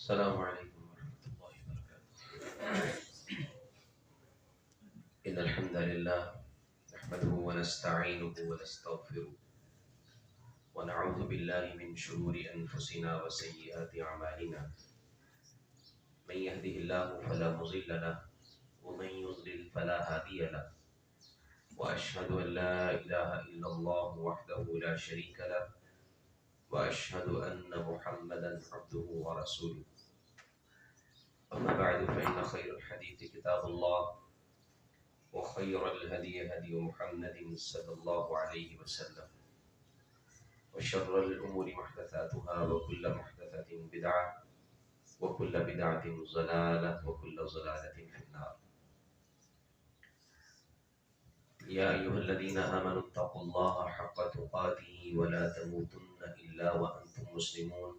السلام علیکم ورحمۃ اللہ وبرکاتہ۔ ان الحمد للہ نحمده ونستعینه ونستغفره ونعوذ باللہ من شرور انفسنا وسیئات اعمالنا، من يهده الله فلا مضل له ومن يضلل فلا هادی له، واشهد ان لا اله الا اللہ وحده لا شریک له، واشهد ان محمدا عبده ورسوله۔ اما بعد فان خير الحديث كتاب الله، وخير الهدي هدي محمد صلى الله عليه وسلم، وشر الامور محدثاتها وكل محدثة بدعة وكل بدعة ضلالة وكل ضلالة في النار۔ يا أيها الذين آمنوا اتقوا الله حق تقاته ولا تموتن إلا وأنتم مسلمون۔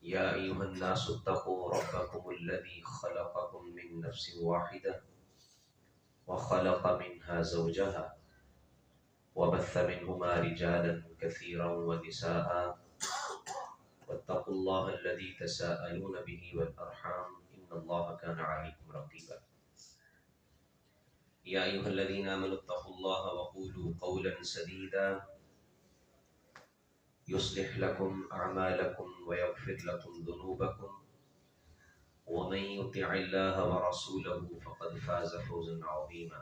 يا أيها الناس اتقوا ربكم الذي خلقكم من نفس واحدة وخلق منها زوجها وبث منهما رجالا كثيرا ونساء، واتقوا الله الذي تساءلون به والأرحام إن الله كان عليكم رقيبا۔ يا أيها الذين آمنوا اتقوا الله وقولوا قولا سديدا يصلح لكم أعمالكم ويغفر لكم ذنوبكم، ومن يطع الله ورسوله فقد فاز فوزا عظيما۔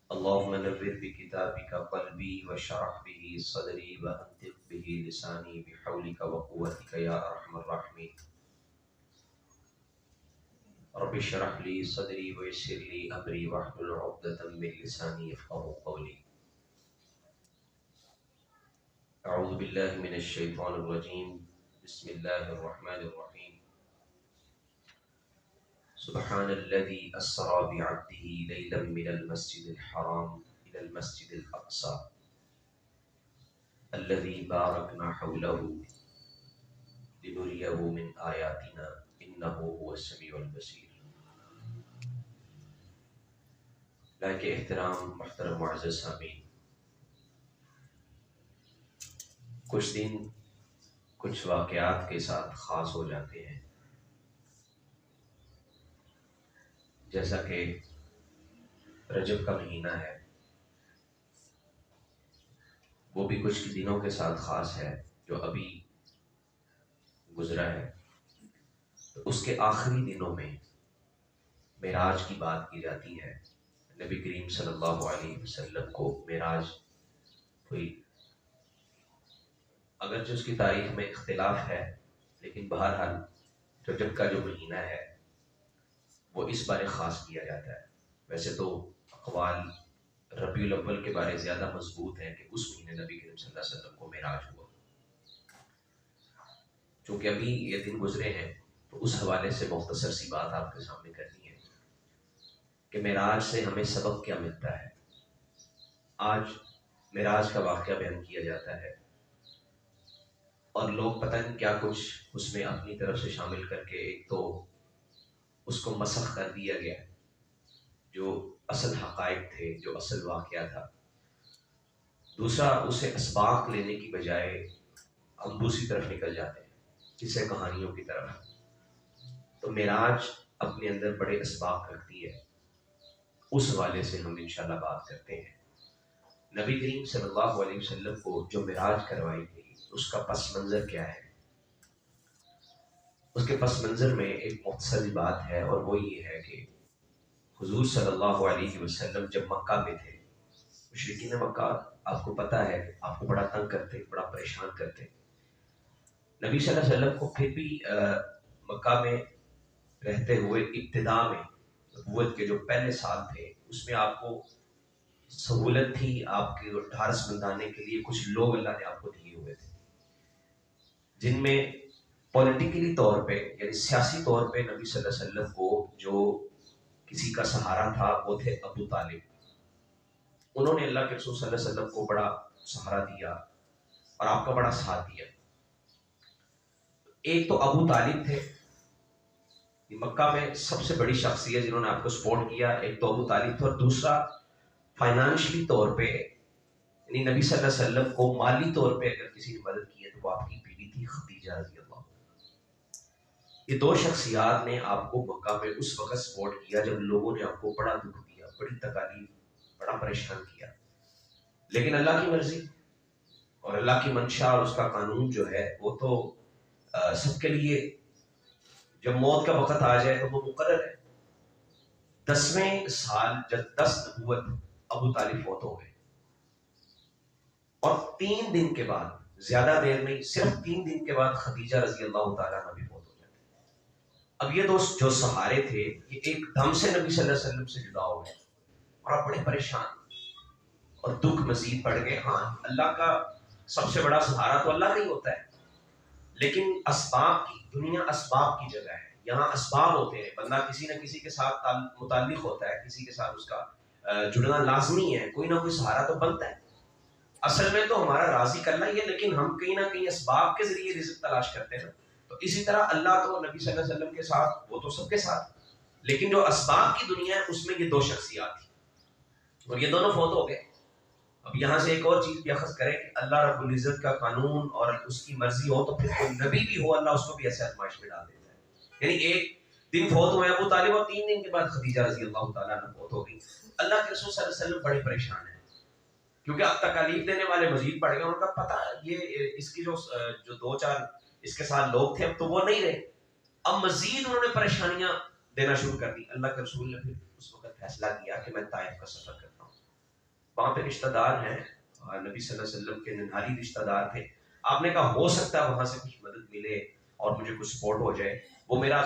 اللهم نور بكتابك قلبي واشرح به صدري وأنطق به لساني بحولك وقوتك يا أرحم الراحمين۔ رب اشرح لي صدري ويسر لي أمري واحلل عقدة من لساني يفقهوا قولي۔ اعوذ باللہ من الشیطان الرجیم، بسم اللہ الرحمن الرحیم۔ سبحان الذي اسرى بعبده ليلا من المسجد الحرام الى المسجد الاقصى الذي باركنا حوله لنريه من آیاتنا انه هو السمیع البصیر۔ لائق احترام محترم معزز سامعین، کچھ دن کچھ واقعات کے ساتھ خاص ہو جاتے ہیں، جیسا کہ رجب کا مہینہ ہے، وہ بھی کچھ دنوں کے ساتھ خاص ہے جو ابھی گزرا ہے۔ تو اس کے آخری دنوں میں معراج کی بات کی جاتی ہے۔ نبی کریم صلی اللہ علیہ وسلم کو معراج ہوئی، اگرچہ اس کی تاریخ میں اختلاف ہے، لیکن بہرحال رجب کا جو مہینہ ہے وہ اس بارے خاص کیا جاتا ہے۔ ویسے تو اقوال ربیع الاول کے بارے زیادہ مضبوط ہیں کہ اس مہینے نبی کریم صلی اللہ علیہ وسلم کو معراج ہوا۔ چونکہ ابھی یہ دن گزرے ہیں تو اس حوالے سے مختصر سی بات آپ کے سامنے کرنی ہے کہ معراج سے ہمیں سبق کیا ملتا ہے۔ آج معراج کا واقعہ بیان کیا جاتا ہے اور لوگ پتہ نہیں کیا کچھ اس میں اپنی طرف سے شامل کر کے، ایک تو اس کو مسخ کر دیا گیا جو اصل حقائق تھے، جو اصل واقعہ تھا، دوسرا اسے اسباق لینے کی بجائے ہم دوسری طرف نکل جاتے ہیں، قصے کہانیوں کی طرف۔ تو معراج اپنے اندر بڑے اسباق رکھتی ہے، اس حوالے سے ہم انشاءاللہ بات کرتے ہیں۔ نبی کریم صلی اللہ علیہ وسلم کو جو معراج کروائی گئی اس کا پس منظر کیا ہے؟ اس کے پس منظر میں ایک مختصر بات ہے، اور وہ یہ ہے کہ حضور صلی اللہ علیہ وسلم جب مکہ میں تھے، مشرکین مکہ آپ کو پتہ ہے آپ کو بڑا تنگ کرتے، بڑا پریشان کرتے۔ نبی صلی اللہ علیہ وسلم کو پھر بھی مکہ میں رہتے ہوئے ابتدا میں نبوت کے جو پہلے سال تھے اس میں آپ کو سہولت تھی، آپ کے ڈھارس بندھانے کے لیے کچھ لوگ اللہ نے آپ کو دیے ہوئے تھے، جن میں پولیٹیکلی طور پہ یعنی سیاسی طور پہ نبی صلی اللہ علیہ وسلم کو جو کسی کا سہارا تھا وہ تھے ابو طالب۔ انہوں نے اللہ کے رسول صلی اللہ علیہ وسلم کو بڑا سہارا دیا اور آپ کا بڑا ساتھ دیا۔ ایک تو ابو طالب تھے، مکہ میں سب سے بڑی شخصیت جنہوں نے آپ کو سپورٹ کیا، ایک تو ابو طالب تھا، اور دوسرا فائنانشلی طور پہ یعنی نبی صلی اللہ علیہ وسلم کو مالی طور پہ اگر کسی نے مدد کی ہے تو وہ آپ کی بیوی تھی خدیجہ رضی اللہ یہ دو شخصیات نے آپ کو مکہ میں اس وقت سپورٹ کیا جب لوگوں نے آپ کو بڑا دکھ دیا، بڑی تکالیف، بڑا پریشان کیا، لیکن اللہ کی مرضی اور اللہ کی منشا اور اس کا قانون جو ہے وہ تو سب کے لیے جب موت کا وقت آ جائے تو وہ مقرر ہے۔ 10ویں سال جب 10 نبوت ابو طالب فوت ہو گئے، اور 3 دن کے بعد، زیادہ دیر نہیں، صرف 3 دن کے بعد خدیجہ رضی اللہ تعالیٰ عنہ بھی فوت ہو جاتے ہیں۔ اب یہ دوست جو سہارے تھے یہ ایک دم سے نبی صلی اللہ علیہ وسلم سے جدا ہو گئے اور آپ بڑے پریشان اور دکھ مزید بڑھ گئے۔ ہاں، اللہ کا سب سے بڑا سہارا تو اللہ کا ہی ہوتا ہے، لیکن اسباب کی دنیا اسباب کی جگہ ہے، یہاں اسباب ہوتے ہیں، بندہ کسی نہ کسی کے ساتھ متعلق ہوتا ہے، کسی کے ساتھ اس کا جڑنا لازمی ہے، کوئی نہ کوئی سہارا تو بنتا ہے۔ اصل میں تو ہمارا رازق اللہ ہی ہے، لیکن ہم کہیں نہ کہیں اسباب کے ذریعے رزق تلاش کرتے ہیں۔ تو اسی طرح اللہ تو نبی صلی اللہ علیہ وسلم کے ساتھ، وہ تو سب کے ساتھ، لیکن جو اسباب کی دنیا ہے اس میں یہ دو شخصیات تھی اور یہ دونوں فوت ہو گئے۔ اب یہاں سے ایک اور چیز بھی اخذ کریں کہ اللہ رب العزت کا قانون اور اس کی مرضی ہو تو پھر کوئی نبی بھی ہو اللہ اس کو بھی ایسے آزمائش میں ڈال دیتا ہے۔ یعنی ایک دن فوت ہوئے ابو طالب اور 3 دن کے بعد خدیجہ رضی اللہ تعالیٰ عنہ فوت ہو گئی۔ اللہ کے رسول صلی اللہ علیہ وسلم بڑے پریشان ہیں کیونکہ اب تکالیف دینے والے مزید بڑھ گئے، ان کا پتہ یہ اس کی جو 2-4 اس کے ساتھ لوگ تھے اب تو وہ نہیں رہے، اب مزید انہوں نے پریشانیاں دینا شروع کر دی۔ اللہ کے رسول نے پھر اس وقت فیصلہ کیا کہ میں طائف کا سفر کرتا ہوں، وہاں پہ رشتہ دار ہیں، نبی صلی اللہ علیہ وسلم کے ننھالی رشتہ دار تھے، آپ نے کہا ہو سکتا ہے وہاں سے کچھ مدد ملے اور مجھے کچھ سپورٹ ہو جائے، وہ میرا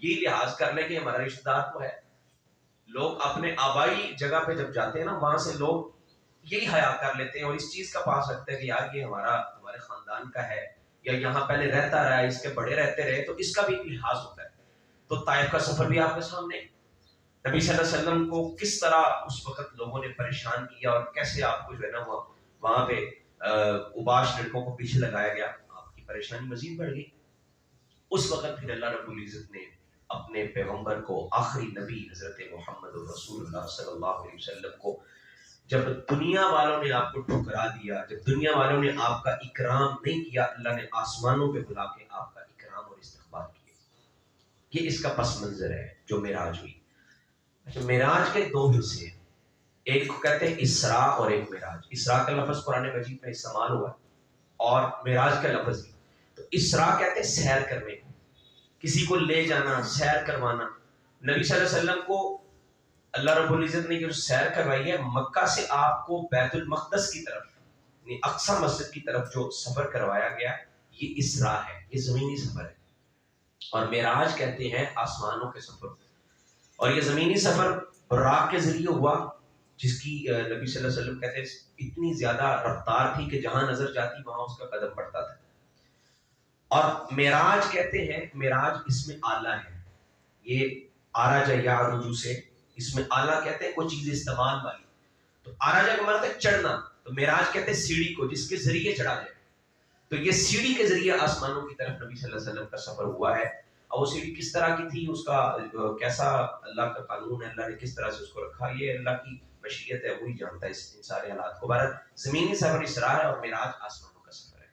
یہ لحاظ کر لیں کہ ہمارا رشتہ دار تو ہے۔ لوگ اپنے آبائی جگہ پہ جب جاتے ہیں نا وہاں سے لوگ یہی حیا کر لیتے ہیں اور اس چیز کا پاس رکھتے ہیں کہ یار یہ ہمارے خاندان کا ہے یا یہاں پہلے رہتا رہا ہے، اس کے بڑے رہتے رہے، تو اس کا بھی ایک لحاظ ہوتا ہے۔ تو طائف کا سفر بھی آپ کے سامنے، نبی صلی اللہ علیہ وسلم کو کس طرح اس وقت لوگوں نے پریشان کیا اور کیسے آپ کو جو ہے نا وہاں پہ اوباش لڑکوں کو پیچھے لگایا گیا، آپ کی پریشانی مزید بڑھ گئی۔ اس وقت پھر اللہ رب العزت نے اپنے پیغمبر کو، آخری نبی حضرت محمد رسول اللہ صلی اللہ علیہ وسلم کو، جب دنیا والوں نے آپ کو ٹھکرا دیا، جب دنیا والوں نے آپ کا اکرام نہیں کیا، اللہ نے آسمانوں پہ بلا کے آپ کا اکرام اور استقبال کیا۔ یہ اس کا پس منظر ہے جو معراج ہوئی۔ اچھا، معراج کے 2 حصے ہیں، ایک کو کہتے ہیں اسراء اور ایک معراج۔ اسراء کا لفظ قرآن مجید میں استعمال ہوا ہے اور معراج کا لفظ بھی۔ تو اسراء کہتے ہیں سیر کرنے کو، کسی کو لے جانا، سیر کروانا۔ نبی صلی اللہ علیہ وسلم کو اللہ رب العزت نے جو سیر کروائی ہے، مکہ سے آپ کو بیت المقدس کی طرف، یعنی اقصی مسجد کی طرف جو سفر کروایا گیا، یہ اسراء ہے، یہ زمینی سفر ہے۔ اور معراج کہتے ہیں آسمانوں کے سفر، اور یہ زمینی سفر براق کے ذریعے ہوا، جس کی نبی صلی اللہ علیہ وسلم کہتے ہیں اتنی زیادہ رفتار تھی کہ جہاں نظر جاتی وہاں اس کا قدم پڑتا تھا۔ اور معراج کہتے ہیں، معراج اس میں آلہ ہے، یہ آراج یا رجوع سے اس میں آلہ کہتے ہیں کوئی چیز استعمال والی۔ تو آراجہ کا مطلب ہے چڑھنا، تو معراج کہتے ہیں سیڑھی کو جس کے ذریعے چڑھا جائے۔ تو یہ سیڑھی کے ذریعے آسمانوں کی طرف نبی صلی اللہ علیہ وسلم کا سفر ہوا ہے۔ اور وہ سیڑھی کس طرح کی تھی، اس کا کیسا اللہ کا قانون ہے، اللہ نے کس طرح سے اس کو رکھا، یہ اللہ کی مشیت ہے، وہی جانتا ہے ان سارے حالات کو۔ بہرحال زمینی سفر اسراء ہے اور معراج آسمانوں کا سفر ہے۔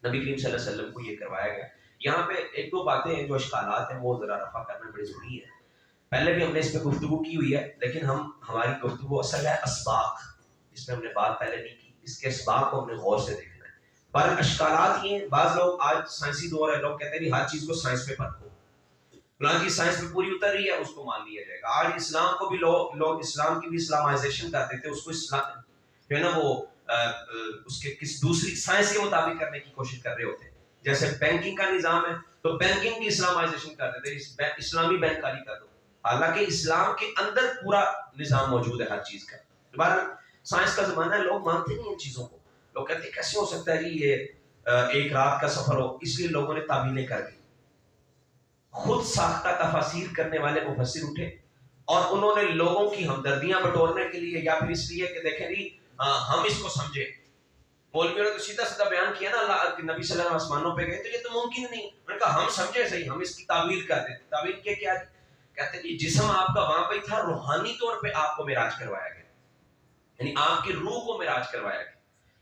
نبی کریم صلی اللہ علیہ وسلم کو یہ کروایا گیا۔ یہاں پہ 1-2 باتیں ہیں جو اشکالات ہیں، وہ ذرا رفع کرنا بڑی ضروری ہے۔ پہلے بھی ہم نے اس پہ گفتگو کی ہوئی ہے، لیکن ہماری گفتگو اصل ہے اسباق، اس میں ہم نے بات پہلے نہیں کی، اس کے اسباق کو ہم نے غور سے دیکھنا ہے۔ پر اشکالات یہ ہیں، بعض لوگ، آج سائنسی دور ہے، لوگ کہتے ہیں ہر چیز کو سائنس پہ پرکھو، فلاں چیز سائنس پہ پوری اتر رہی ہے، اس کو مان لیا جائے گا۔ آج اسلام کو بھی لوگ اسلام کی بھی اسلامائزیشن کر دیتے ہیں، اس کو اسلام جو ہے نا وہ اس کے کس دوسری سائنس کے مطابق کرنے کی کوشش کر رہے ہوتے ہیں۔ جیسے بینکنگ کا نظام ہے تو بینکنگ کی اسلامائزیشن کر دیتے ہیں، اسلامی بینک کاری کر دو، حالانکہ اسلام کے اندر پورا نظام موجود ہے ہر چیز کا۔ دوبارہ سائنس کا زمانہ ہے، لوگ مانتے نہیں ان چیزوں کو، لوگ کہتے ہیں کیسے ہو سکتا ہے جی یہ ایک رات کا سفر ہو، اس لیے لوگوں نے تعویلیں کر دی۔ خود ساختہ تفاسیر کرنے والے مفسر اٹھے اور انہوں نے لوگوں کی ہمدردیاں بٹورنے کے لیے، یا پھر اس لیے کہ دیکھیں جی ہم اس کو سمجھیں، مولویوں نے تو سیدھا سیدھا بیان کیا نا، اللہ کے نبی صلی اللہ علیہ وسلم آسمانوں پہ گئے تو یہ تو ممکن نہیں۔ انہوں نے کہا ہم سمجھے صحیح، ہم اس کی تعویل کر دیتے۔ تعویل کیا کہتے ہیں جی جسم آپ کا وہاں پہ تھا، روحانی طور پہ آپ کو معراج کروایا گیا، یعنی آپ کی روح کو معراج کروایا گیا۔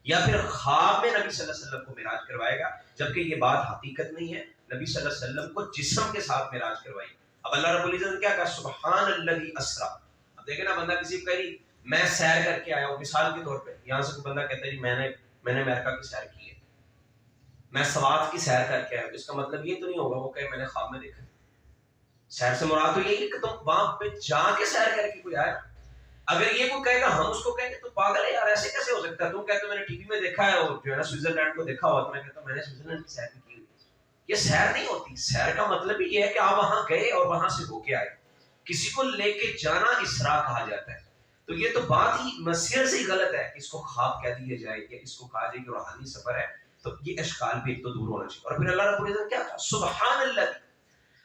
یا پھر خواب میں نبی صلی اللہ علیہ وسلم کو معراج کروائے گا، جبکہ یہ بات حقیقت نہیں ہے. نبی صلی اللہ علیہ وسلم کو جسم کے ساتھ معراج کروائی. اب اللہ رب العزت نے کیا کہا؟ سبحان الذی اسرا. اب دیکھیں نا، بندہ کسی کو کہہ رہی میں سیر کر کے آیا ہوں، مثال کے طور پہ یہاں سے کوئی بندہ کہتا ہے جی میں نے امریکہ کی سیر کی ہے، میں سوات کی سیر کر کے آیا ہوں. اس کا مطلب یہ تو نہیں ہوگا وہ کہ میں نے خواب میں دیکھا. سیر سے مراد تو یہی کہ تم وہاں پہ جا کے سیر کر کے کوئی آیا. اگر یہ کوئی کہے گا ہم اس کو کہیں گے تو پاگل ہے یار، ایسے کیسے ہو سکتا ہے؟ تم کہتے ہو میں نے ٹی وی میں دیکھا ہے اور جو ہے نا سوئٹزرلینڈ کو دیکھا ہوا، تو میں کہتا ہوں میں نے سوئٹزرلینڈ کی سیر کی ہوئی. یہ سیر نہیں ہوتی. سیر کا مطلب ہی یہ ہے کہ آپ وہاں گئے اور وہاں سے ہو کے آئے. کسی کو لے کے جانا اسراء کہا جاتا ہے. تو یہ تو بات ہی مسیر سے ہی غلط ہے کہ اس کو خواب کہہ دیا جائے یا اس کو کہا جائے کہ روحانی سفر ہے. تو یہ اشکال بھی ایک تو دور ہونا چاہیے. اور پھر اللہ رب العزت نے کیا کہا؟ سبحان اللہ.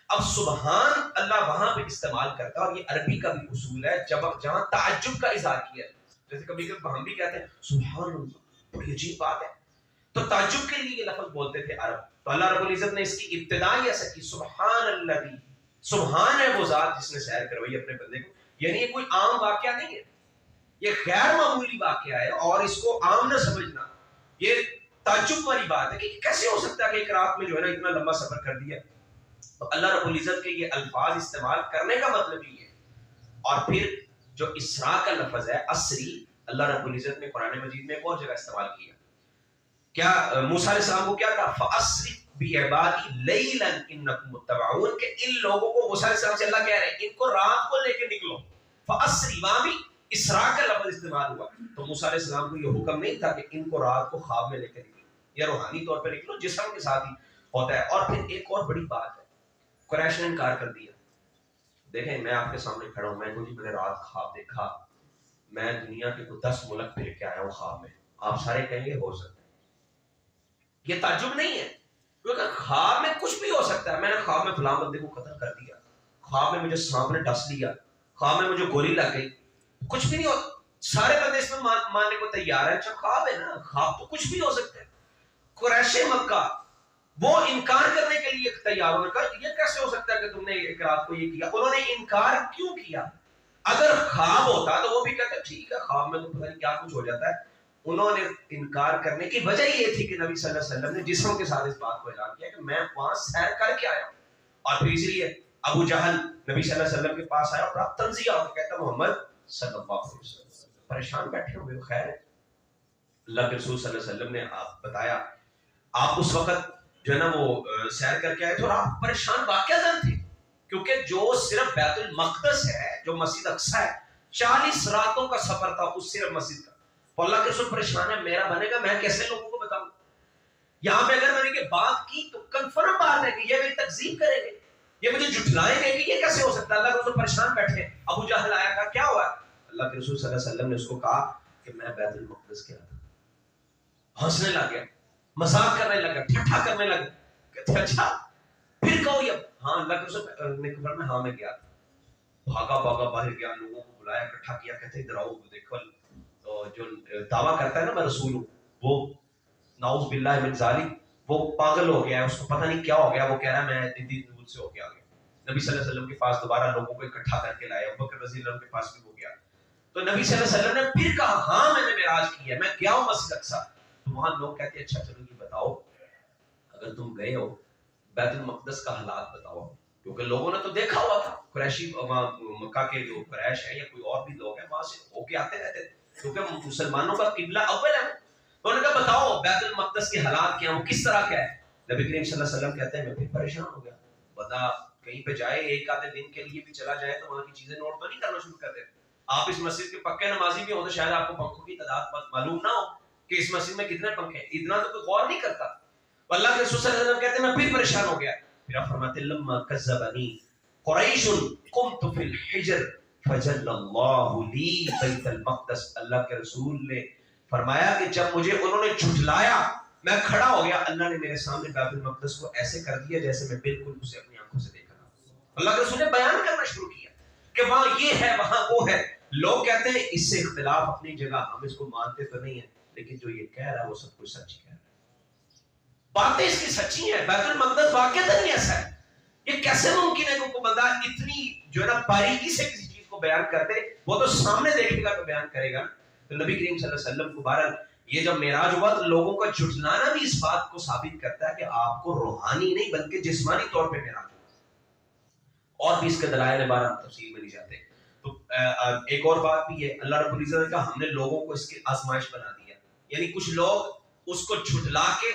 اب سبحان اللہ وہاں پہ استعمال کرتا ہے، اور یہ عربی کا بھی اصول ہے جہاں تعجب کا اظہار کیا ہے. جیسے کبھی کبھی ہم بھی کہتے ہیں سبحان اللہ، بڑی عجیب بات ہے، تو تعجب کے لیے یہ لفظ بولتے تھے عرب. تو اللہ رب العزت نے اس کی ابتدا ہی ایسا کی، سبحان اللہ. سبحان ہے وہ ذات جس نے سیر کروائی اپنے بندے کو. یعنی یہ کوئی عام واقعہ نہیں ہے، یہ غیر معمولی واقعہ ہے، اور اس کو عام نہ سمجھنا. یہ تعجب والی بات ہے کہ کیسے ہو سکتا ہے کہ ایک رات میں جو ہے نا اتنا لمبا سفر کر دیا. تو اللہ رب العزت کے یہ الفاظ استعمال کرنے کا مطلب یہ ہے. اور پھر جو اسراء کا لفظ ہے اسری، اللہ رب العزت نے قرآن مجید میں ایک اور جگہ استعمال کیا. کیا موسیٰ علیہ السلام کو کیا کہا؟ فَأَسْرِ بِعِبَادِي لَيْلًا إِنَّكُمْ مُتَّبَعُونَ، کہ ان لوگوں کو موسیٰ علیہ السلام سے اللہ کہہ رہے ہیں ان کو رات کو لے کے نکلو. فَأَسْرِ، وہاں بھی اسراء کا لفظ استعمال ہوا. تو موسیٰ علیہ السلام کو یہ حکم نہیں تھا کہ ان کو رات کو خواب میں لے کے نکلو یا روحانی طور پہ نکلو، جسم کے ساتھ ہی ہوتا ہے. اور پھر ایک اور بڑی بات ہے، قریش نے انکار کر دیا. دیکھیں میں آپ کے سامنے کھڑا ہوں، میں نے رات خواب دیکھا، میں دنیا کے 10 ملک پھر کے آیا ہوں خواب میں. آپ سارے کہیں گے ہو سکتا ہے. یہ تعجب نہیں ہے، کیونکہ خواب میں کچھ بھی ہو سکتا ہے. میں نے خواب میں فلاں بندے کو قتل کر دیا، خواب میں مجھے سانپ نے ڈس لیا، خواب میں مجھے گولی لگ گئی. کچھ بھی نہیں ہو. سارے بندے اس میں ماننے کو تیار ہیں. اچھا خواب ہے نا، خواب تو کچھ بھی ہو سکتا ہے. قریش مکہ وہ انکار کرنے کے لیے تیار ہونے کا، یہ کیسے ہو سکتا ہے کہ تم نے ایک رات کو یہ کیا؟ انہوں نے انکار کیوں کیا؟ اگر خواب ہوتا تو وہ بھی کہتے ٹھیک ہے، خواب میں تو پتہ نہیں کیا کچھ ہو جاتا ہے. انہوں نے انکار کرنے کی وجہ یہ تھی کہ نبی صلی اللہ علیہ وسلم نے جسم کے ساتھ اس بات کو اعلان کیا کہ میں وہاں سیر کر کے آیا ہوں. اور پھر اس لیے ابو جہل نبی صلی اللہ علیہ وسلم کے پاس آیا اور تنزیہ ہو کے کہتا محمد صلی اللہ علیہ وسلم پریشان بیٹھے ہوئے، خیر ہے. اللہ کے رسول صلی اللہ علیہ وسلم نے آپ بتایا، آپ اس وقت جو ہے نا وہ سیر کر کے آئے تھے اور آپ پریشان واقعہ تھے، کیونکہ جو صرف بیت المقدس ہے، جو مسجد اقصی ہے، 40 راتوں کا سفر تھا اس صرف مسجد کا. تو اللہ کے رسول پریشان ہے، میرا بنے گا، میں کیسے لوگوں کو بتاؤں؟ یہاں پہ اگر میں نے یہ بات کی تو کنفرم بات ہے کہ یہ میری تکذیب کریں گے، یہ مجھے جھٹلائیں گے کہ یہ کیسے ہو سکتا ہے. اللہ کے رسول پریشان بیٹھے. ابو جہل آیا، کہا کیا ہوا؟ اللہ کے رسول صلی اللہ علیہ وسلم نے اس کو کہا کہ میں بیت المقدس گیا تھا. ہنسنے لگ گیا، مذاق کرنے لگا، ٹھٹھا کرنے لگا. کہتے اچھا پھر کہو یہ؟ ہاں اللہ کے رسول نے کہا میں ہاں میں گیا تھا. بھاگا باہر گیا، لوگوں کو بلایا، اکٹھا کیا. کہتے ادھر آؤ دیکھو، جو دعویٰ کرتا ہے نا میں رسول ہوں، وہ نعوذ باللہ من ذالک وہ پاگل ہو گیا ہے، اس کو پتہ نہیں کیا ہو گیا. وہ کہہ رہا ہے میں ددی دودھ سے ہو کے آ گیا. نبی صلی اللہ علیہ وسلم کے پاس دوبارہ لوگوں کو اکٹھا کر کے لایا. ابوبکر رضی اللہ عنہ کے پاس بھی ہو گیا. تو نبی صلی اللہ علیہ وسلم نے پھر کہا ہاں میں نے معراج کی ہے، میں گیا ہوں مسجد اقصی. تو وہاں لوگ کہتے ہیں اچھا چلو یہ بتاؤ اگر تم گئے ہو بیت المقدس کا حالات بتاؤ، کیونکہ لوگوں نے تو دیکھا ہوا تھا. قریشی مکہ کے جو قریش ہے یا کوئی اور بھی لوگ ہیں وہاں سے ہو کے آتے رہتے تھے، کیونکہ مسلمانوں کا قبلہ اول ہے. انہوں نے کہا بتاؤ بیت المقدس کے حالات کیا ہیں، وہ کس طرح کیا ہے. نبی کریم صلی اللہ علیہ وسلم کہتے ہیں میں پھر پریشان ہو گیا. بتا کہیں پہ جائے ایک آدھے دن کے لیے بھی چلا جائے تو وہاں کی چیزیں نوٹ تو نہیں کرنا شروع کر دیتے. آپ اس مسجد کے پکے نمازی بھی ہو تو شاید آپ کو پنکھوں کی تعداد معلوم نہ ہو کہ اس مسجد میں کتنے پنکھے ہیں، اتنا تو کوئی غور نہیں کرتا. اللہ کے رسول صلی اللہ علیہ وسلم کہتے ہیں میں پھر پریشان ہو گیا. پھر آپ فرماتے ہیں لما کذبنی قریش قمت فی الحجر فجل اللہ لی بیت المقدس. اللہ کے رسول نے فرمایا کہ جب مجھے انہوں نے جھٹلایا میں کھڑا ہو گیا، اللہ نے میرے سامنے بیت المقدس کو ایسے کر دیا جیسے میں بالکل اسے اپنی آنکھوں سے دیکھ رہا ہوں. اللہ کے رسول نے بیان کرنا شروع کیا کہ وہاں یہ ہے وہاں وہ ہے. لوگ کہتے ہیں اس سے اختلاف اپنی جگہ، ہم اس کو مانتے تو نہیں ہیں، لیکن جو یہ کہہ رہا ہے وہ سب کچھ سچ کہہ رہا ہے، باتیں اس کی سچی ہیں. بیت المقدس واقعہ نہیں ایسا ہے. یہ کیسے ممکن ہے کہ کوئی بندہ اتنی جو ہے نا باریکی سے کسی چیز کو بیان کرتے، وہ تو سامنے دیکھے گا تو بیان کرے گا. تو نبی کریم صلی اللہ علیہ وسلم کو بہرحال یہ جب معراج ہوا تو لوگوں کا جھٹلانا بھی اس بات کو ثابت کرتا ہے کہ آپ کو روحانی نہیں بلکہ جسمانی طور پہ معراج ہوا. اور بھی اس کے دلائل ہے، بارہ تفصیل میں نہیں جاتے. تو ایک اور بات بھی ہے، اللہ رب العزت نے کہا ہم نے لوگوں کو اس کی آزمائش بنا دیا. یعنی کچھ لوگ اس کو جھٹلا کے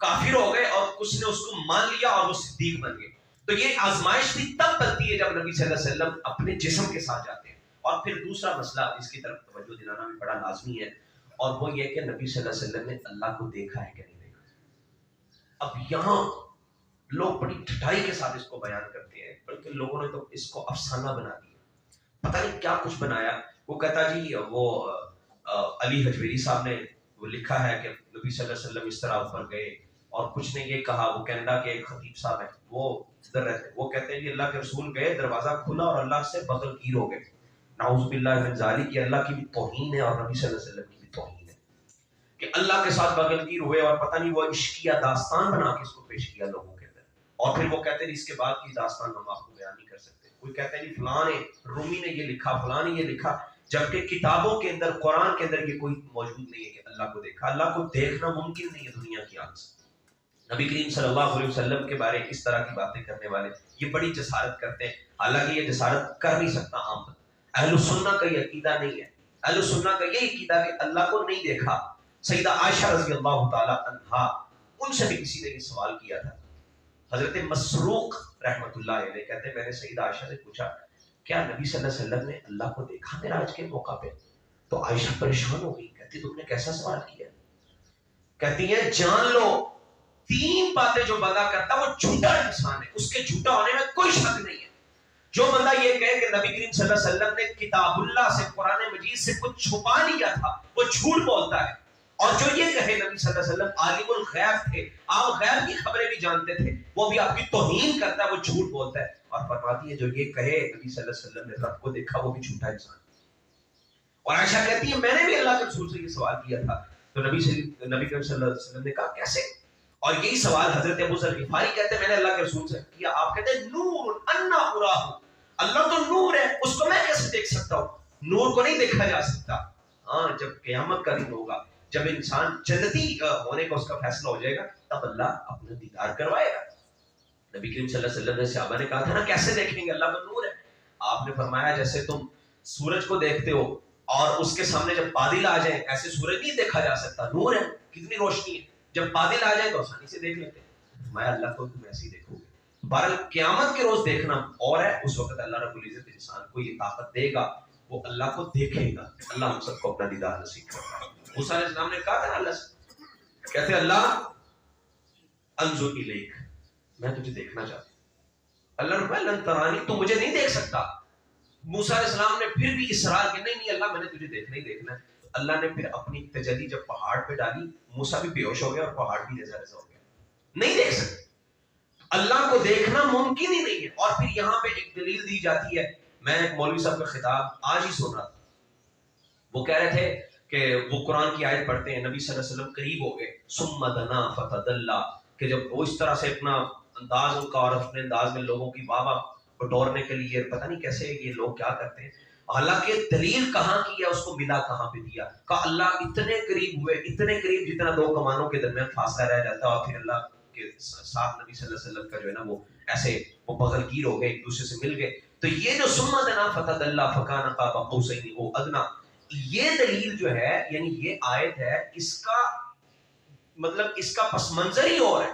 کافر ہو گئے اور کچھ نے اس کو مان لیا اور وہ صدیق بن گئے. تو یہ آزمائش بھی تب بنتی ہے جب نبی صلی اللہ علیہ وسلم اپنے جسم کے ساتھ جاتے ہیں. اور پھر دوسرا مسئلہ اس کی طرف توجہ دلانا بھی بڑا لازمی ہے، اور وہ یہ کہ نبی صلی اللہ علیہ وسلم نے اللہ کو دیکھا ہے کہ نہیں دیکھا. اب یہاں لوگ بڑی ٹھٹائی کے ساتھ اس کو بیان کرتے ہیں، بلکہ لوگوں نے تو اس کو افسانہ بنا دیا، پتہ نہیں کیا کچھ بنایا. وہ کہتا جی وہ علی حجویری صاحب نے وہ لکھا ہے کہ نبی صلی اللہ علیہ وسلم اس طرح اوپر گئے، اور کچھ نے یہ کہا، وہ کینیڈا کے ایک خطیب صاحب ہیں، وہ ادھر رہتے ہیں، وہ کہتے ہیں کہ اللہ کے رسول گئے، دروازہ کھلا اور اللہ سے بغل گیر ہو گئے. نعوذ باللہ من ذالک، کہ اللہ کی بھی توہین ہے اور نبی صلی اللہ علیہ وسلم کی بھی توہین ہے کہ اللہ کے ساتھ بغل گیر ہوئے، اور پتہ نہیں وہ عشقیہ داستان بنا کے اس کو پیش کیا لوگوں کے اندر. اور پھر وہ کہتے ہیں اس کے بعد کی داستان ہم آپ کو بیان نہیں کر سکتے. کوئی کہتے ہیں فلاں نے رومی نے یہ لکھا، فلاں نے یہ لکھا، جبکہ کتابوں کے اندر، قرآن کے اندر یہ کوئی موجود نہیں ہے کہ اللہ کو دیکھا. اللہ کو دیکھنا ممکن نہیں ہے دنیا کی آنکھ سے. نبی کریم صلی اللہ علیہ وسلم کے بارے اس طرح کی باتیں کرنے والے یہ بڑی جسارت کرتے ہیں، حالانکہ یہ جسارت کر نہیں سکتا عام بندہ. اہل السنہ کا یہ عقیدہ نہیں ہے. اہل السنہ کا یہ عقیدہ کہ اللہ کو نہیں دیکھا. سیدہ عائشہ رضی اللہ تعالی عنہا، ان سے بھی کسی نے یہ سوال کیا تھا. حضرت مسروق رحمۃ اللہ علیہ کہتے ہیں میں نے سیدہ عائشہ سے پوچھا کیا نبی صلی اللہ علیہ وسلم نے اللہ کو دیکھا معراج کے موقع پہ؟ تو عائشہ پریشان ہو گئی، کہتی تم نے کیسا سوال کیا؟ کہتی ہے جان لو تین باتیں جو بندہ کرتا وہ جھوٹا انسان ہے، اس کے جھوٹا ہونے میں کوئی شک نہیں ہے. جو بندہ یہ کہے کہ نبی کریم صلی اللہ علیہ وسلم نے کتاب اللہ سے، قرآن مجید سے کچھ چھپا لیا تھا، وہ جھوٹ بولتا ہے. اور جو یہ کہے نبی صلی اللہ علیہ وسلم عالم الغیب تھے، آپ غیب کی خبریں بھی جانتے تھے، وہ بھی آپ کی توہین کرتا ہے، وہ جھوٹ بولتا ہے. اور فرماتی ہے جو یہ کہے نبی صلی اللہ علیہ وسلم نے رب کو دیکھا، وہ بھی جھوٹا انسان. اور عائشہ کہتی ہے میں نے بھی اللہ کے رسول سے یہ سوال کیا تھا. تو نبی کریم صلی اللہ علیہ وسلم نے کہا کیسے؟ اور یہی سوال حضرت ابو ذر غفاری کہتے ہیں میں نے اللہ کے رسول سے کیا. آپ کہتے ہیں نور انا اراہ، اللہ تو نور ہے، اس کو میں کیسے دیکھ سکتا ہوں؟ نور کو نہیں دیکھا جا سکتا. ہاں جب قیامت کا دن ہوگا، جب انسان جنتی ہونے کا اس کا فیصلہ ہو جائے گا، تب اللہ اپنا دیدار کروائے گا. نبی کریم صلی اللہ علیہ وسلم نے صحابہ نے کہا تھا نا کیسے دیکھیں گے، اللہ تو نور ہے. آپ نے فرمایا جیسے تم سورج کو دیکھتے ہو اور اس کے سامنے جب بادل آ جائیں، ایسے سورج نہیں دیکھا جا سکتا، نور ہے، کتنی روشنی ہے. جب بادل آ جائے تو آسانی سے دیکھ لیتے ہیں. فرمایا اللہ کو تم ایسے ہی دیکھو گے. بہرحال قیامت کے روز دیکھنا اور ہے، اس وقت اللہ رب العزت انسان کو یہ طاقت دے گا، وہ اللہ کو دیکھے گا. اللہ ہم سب کو اپنا دیدار نصیب کرے. موسیٰ علیہ السلام نے کہا تھا اللہ سے، کہتے اللہ انظر الیک، میں تجھے دیکھنا چاہتا ہوں. اللہ نے فرمایا لن ترانی، تو مجھے نہیں دیکھ سکتا. موسیٰ علیہ السلام نے پھر بھی اصرار کیا نہیں اللہ میں نے تجھے دیکھنا ہی دیکھنا ہے. تو اللہ نے پھر اپنی تجلی جب پہاڑ پہ ڈالی، موسیٰ بھی بے ہوش ہو گیا اور پہاڑ بھی ریزہ ریزہ ہو گیا، نہیں دیکھ سکتے. اللہ کو دیکھنا ممکن ہی نہیں ہے. اور پھر یہاں پہ ایک دلیل دی جاتی ہے. میں ایک مولوی صاحب کا خطاب آج ہی سن رہا تھا، وہ کہہ رہے تھے کہ وہ قرآن کی آیت پڑھتے ہیں، نبی صلی اللہ علیہ وسلم قریب ہو گئے، ثم دنا فتدلی، کہ جب وہ اس طرح سے اپنا انداز ان کا اور اپنے انداز میں لوگوں کی واہ واہ بٹورنے کے لیے پتہ نہیں کیسے یہ لوگ کیا کرتے ہیں. حالانکہ دلیل کہاں کی ہے، اس کو ملا کہاں پہ دیا. کہ اللہ اتنے قریب ہوئے، اتنے قریب جتنا دو کمانوں کے درمیان فاصلہ رہ جاتا، اور پھر اللہ کے ساتھ نبی صلی اللہ علیہ وسلم کا جو ہے نا وہ ایسے وہ بغل گیر ہو گئے، ایک دوسرے سے مل گئے. تو یہ جو ثم دنا فتدلی فکان قاب قوسین او ادنی، یہ دلیل جو ہے یعنی یہ آیت ہے، اس کا مطلب اس کا پس منظر ہی اور ہے.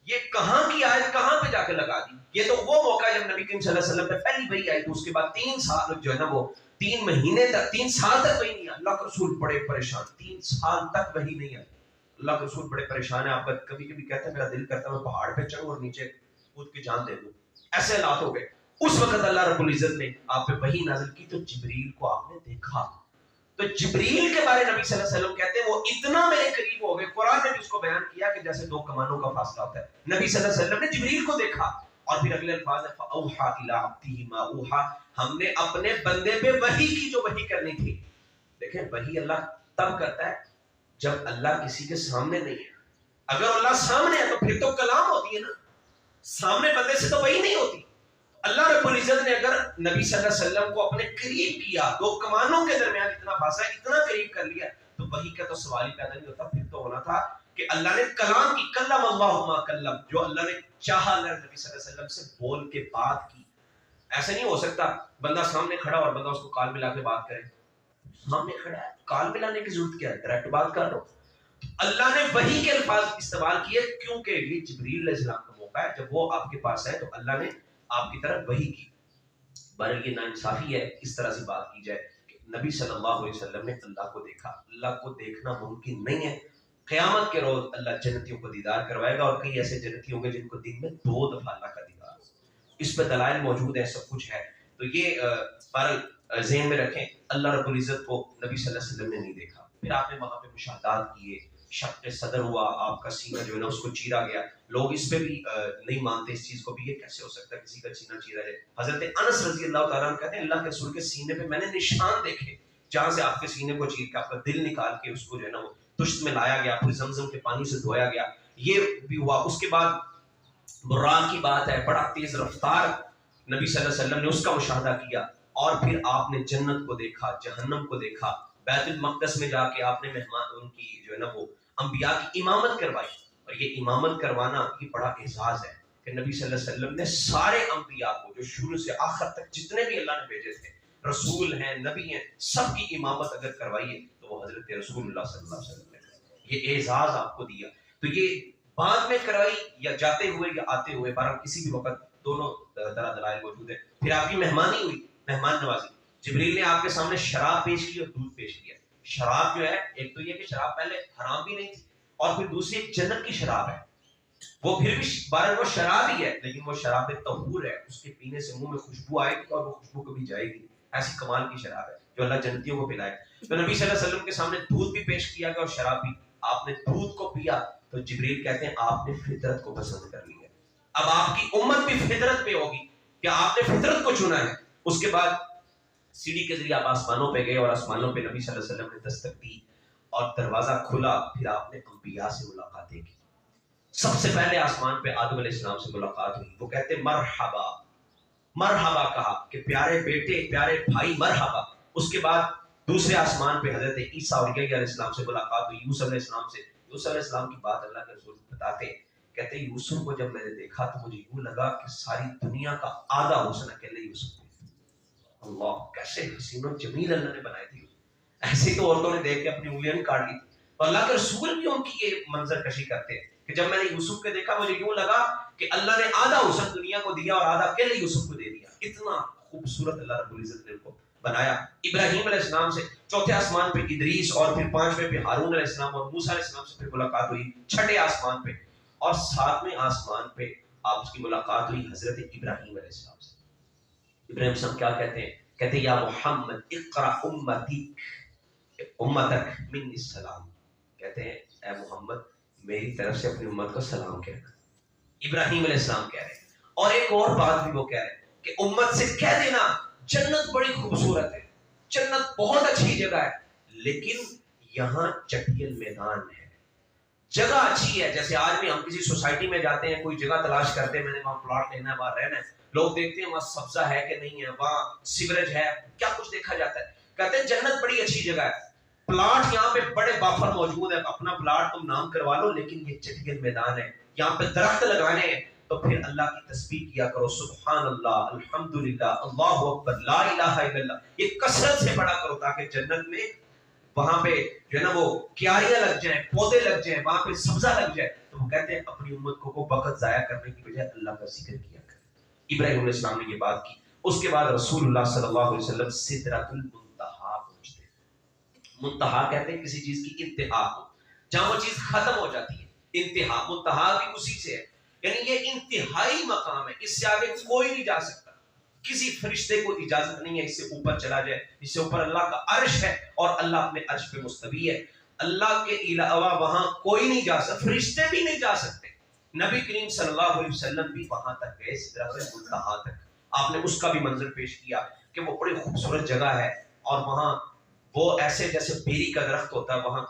یہ کہاں کی آیت کہاں پہ جا کے لگا دی. یہ تو وہ موقع ہے جب نبی کریم صلی اللہ علیہ وسلم پہ پہلی وحی آئی، تو اس کے بعد 3 سال جو ہے نا وہ 3 مہینے تک 3 سال تک وحی نہیں آئی. اللہ کے رسول بڑے پریشان، 3 سال تک وحی نہیں آئی. اللہ کے رسول بڑے پریشان ہیں. آپ کبھی کبھی کہتے ہیں میرا دل کرتا ہے میں پہاڑ پہ چڑھوں اور نیچے کود کے جان دے دوں، ایسے حالات ہو گئے. اس وقت اللہ رب العزت نے آپ پہ وحی نازل کی تو جبریل کو آپ نے دیکھا. تو جبریل کے بارے نبی صلی اللہ علیہ وسلم کہتے ہیں وہ اتنا میرے قریب ہو گئے، قرآن نے بھی اس کو بیان کیا کہ جیسے 2 کمانوں کا فاصلہ ہوتا ہے. نبی صلی اللہ علیہ وسلم نے جبریل کو دیکھا. اور پھر اگلے الفاظ ہے فَأَوْحَى إِلَىٰ عَبْدِهِ مَا أَوْحَىٰ، ہم نے اپنے بندے پہ وحی کی جو وحی کرنی تھی. دیکھیں وحی اللہ تب کرتا ہے جب اللہ کسی کے سامنے نہیں ہے. اگر اللہ سامنے ہے تو پھر تو کلام ہوتی ہے نا، سامنے بندے سے تو وحی نہیں ہوتی. اللہ رب العزت نے اگر نبی صلی اللہ علیہ وسلم کو اپنے قریب کیا، 2 کمانوں کے درمیان اتنا فاصلہ اتنا قریب کر لیا، تو وحی کا تو سوال ہی پیدا نہیں ہوتا. پھر تو ہونا تھا کہ اللہ نے کلام کی، کلم اللہ ما کلم، جو اللہ نے چاہا اللہ نبی صلی اللہ علیہ وسلم سے بول کے بات کی. ایسا نہیں ہو سکتا بندہ سامنے کھڑا اور بندہ اس کو کال ملا کے بات کرے. سامنے کھڑا ہے، کال ملانے کی ضرورت کیا ہے؟ ڈائریکٹ بات کر لو. اللہ نے وحی کے الفاظ استعمال کیے کیونکہ یہ جبریل علیہ السلام کا موقع ہے. جب وہ آپ کے پاس ہے تو اللہ نے آپ کی طرف وحی کی. بہرحال یہ ناانصافی ہے اس طرح سے بات کی جائے کہ نبی صلی اللہ علیہ وسلم نے اللہ کو دیکھا. اللہ کو دیکھنا ممکن نہیں ہے. قیامت کے روز اللہ جنتیوں کو دیدار کروائے گا، اور کئی ایسے جنتی ہوں گے جن کو دن میں 2 دفعہ اللہ کا دیدار. اس پہ دلائل موجود ہیں، سب کچھ ہے. تو یہ بہرحال ذہن میں رکھیں، اللہ رب العزت کو نبی صلی اللہ علیہ وسلم نے نہیں دیکھا. پھر آپ نے وہاں پہ مشاہدات کیے، شق صدر ہوا، آپ کا سینہ جو ہے نا اس کو چیرا گیا. لوگ اس پہ بھی نہیں مانتے اس چیز کو بھی، یہ کیسے ہو سکتا ہے کسی کا سینہ چیرا جائے. حضرت انس رضی اللہ تعالیٰ عنہ کہتے ہیں اللہ کے رسول کے سینے پہ میں نے نشان دیکھے جہاں سے آپ کے سینے کو چیر کے آپ کا دل نکال کے اس کو جو ہے نا وہ پشت میں لایا گیا، پھر زمزم کے پانی سے دھویا گیا. یہ بھی ہوا. اس کے بعد براق کی بات ہے، بڑا تیز رفتار نبی صلی اللہ علیہ وسلم نے اس کا مشاہدہ کیا. اور پھر آپ نے جنت کو دیکھا، جہنم کو دیکھا. بیت المقدس میں جا کے آپ نے مہمان ان کی جو ہے نا وہ انبیاء کی امامت کروائی. اور یہ امامت کروانا یہ بڑا اعزاز ہے کہ نبی صلی اللہ علیہ وسلم نے سارے انبیاء کو جو شروع سے آخر تک جتنے بھی اللہ نے بھیجے تھے، رسول ہیں، نبی ہیں، سب کی امامت اگر کروائی ہے تو وہ حضرت رسول اللہ صلی اللہ علیہ وسلم نے یہ اعزاز آپ کو دیا. تو یہ بعد میں کروائی یا جاتے ہوئے یا آتے ہوئے، بہرحال کسی بھی وقت دونوں طرح دلائل موجود ہیں. پھر آپ کی مہمانی ہوئی، مہمان نوازی. جبریل نے آپ کے سامنے شراب پیش کی اور دودھ پیش کیا. شراب جو ہے، ایک تو یہ کہ شراب پہلے حرام بھی نہیں تھی، اور پھر دوسری ایک جنت کی شراب ہے. وہ پھر بھی بہرحال وہ شراب ہی ہے، لیکن وہ شراب طہور ہے. اس کے پینے سے منہ میں خوشبو آئے گی اور وہ خوشبو کبھی جائے گی. ایسی کمال کی شراب ہے جو اللہ جنتیوں کو پلائے. تو نبی صلی اللہ علیہ وسلم کے سامنے دودھ بھی پیش کیا گیا اور شراب بھی. آپ نے دودھ کو پیا تو جبریل کہتے ہیں آپ نے فطرت کو پسند کر لیا. اب آپ کی امت بھی فطرت پہ ہوگی کہ آپ نے فطرت کو چنا ہے. اس کے بعد سیڑھی کے ذریعے آپ آسمانوں پہ گئے اور آسمانوں پہ نبی صلی اللہ علیہ وسلم نے دستک دی اور دروازہ کھلا. پھر آپ نے انبیاء سے ملاقاتیں کی. سب سے پہلے آسمان پہ آدم علیہ السلام سے ملاقات ہوئی. وہ کہتے مرحبا، مرحبا کہا کہ پیارے بیٹے، پیارے بھائی، مرحبا. اس کے بعد دوسرے آسمان پہ حضرت عیسیٰ اور علیہ السلام سے ملاقات ہوئی، یوسف علیہ السلام سے. یوسف علیہ السلام کی بات اللہ کے رسول بتاتے ہیں، کہتے ہیں یوسف کو جب میں نے دیکھا تو مجھے یوں لگا کہ ساری دنیا کا آدھا حسن اکیلے یوسف میں. اللہ، کیسے حسین و جمیل اللہ نے بنائے تھے. ایسے تو عورتوں نے دیکھ کے اپنی انگلیاں نہیں کاٹ لی. اور اللہ کے رسول بھی ان کی یہ منظر کشی کرتے ہیں کہ جب میں نے یوسف کو دیکھا مجھے یوں لگا کہ اللہ نے آدھا حسن دنیا کو دیا اور آدھا اکیلے یوسف کو دے دیا. اتنا خوبصورت اللہ رب العزت نے ان کو بنایا. ابراہیم علیہ السلام سے چوتھے آسمان پہ ادریس، اور پھر پانچویں پہ ہارون علیہ السلام اور موسیٰ علیہ السلام سے پھر ملاقات ہوئی چھٹے آسمان پہ. اور ساتویں آسمان پہ آپ کی ملاقات ہوئی حضرت ابراہیم علیہ السلام سے. ابراہیم السلام کیا کہتے ہیں؟ کہتے ہیں یا محمد اقرأ امتک منی السلام. کہتے ہیں اے محمد میری طرف سے اپنی امت کو سلام کہنا. ابراہیم علیہ السلام کہہ رہے ہیں. اور ایک اور بات بھی وہ کہہ رہے ہیں کہ امت سے کہہ دینا جنت بڑی خوبصورت ہے، جنت بہت اچھی جگہ ہے، لیکن یہاں چٹیل میدان ہے. جگہ اچھی ہے، جیسے آج بھی ہم کسی سوسائٹی میں جاتے ہیں، کوئی جگہ تلاش کرتے ہیں، میں نے وہاں پلاٹ لینا ہے، وہاں رہنا ہے. لوگ دیکھتے ہیں وہاں سبزہ ہے کہ نہیں ہے، وہاں سیوریج ہے، کیا کچھ دیکھا جاتا ہے. کہتے ہیں جنت بڑی اچھی جگہ ہے، پلاٹ یہاں پہ بڑے بافر موجود ہے، اپنا پلاٹ تم نام کروا لو، لیکن یہ چٹیل میدان ہے، یہاں پہ درخت لگانے ہیں. تو پھر اللہ کی تسبیح کیا کرو، سبحان اللہ، الحمدللہ، اللہ اکبر، لا الہ الا اللہ، یہ کثرت سے پڑھا کرو تاکہ جنت میں وہاں پہ جو ہے نا وہ کیاریاں لگ جائیں، پودے لگ جائیں، وہاں پہ سبزہ لگ جائے. تو وہ کہتے ہیں اپنی امت کو وقت ضائع کرنے کی بجائے اللہ کا ذکر کیا کرے. ابراہیم علیہ السلام نے یہ بات کی. اس کے بعد رسول اللہ صلی اللہ علیہ وسلم سدرۃ المنتہا پہنچتے ہیں. منتہا کہتے ہیں کسی چیز کی انتہا ہو، جہاں وہ چیز ختم ہو جاتی ہے. انتہا، منتہا بھی اسی سے ہے، یعنی یہ انتہائی مقام ہے، اس سے آگے کوئی نہیں جا سکتا. کسی فرشتے کو اجازت نہیں ہے اس سے اوپر چلا جائے. اس سے اوپر اللہ کا عرش ہے اور اللہ اپنے عرش پہ مستوی ہے. اللہ کے علاوہ وہاں کوئی نہیں جا سکتا، فرشتے بھی نہیں جا سکتے. نبی کریم صلی اللہ علیہ وسلم بھی وہاں تک گئے، سدرۃ المنتہا تک. آپ نے اس کا بھی منظر پیش کیا کہ وہ بڑی خوبصورت جگہ ہے، اور وہاں وہ ایسے جیسے بیری کا درخت ہوتا ہے، وہاں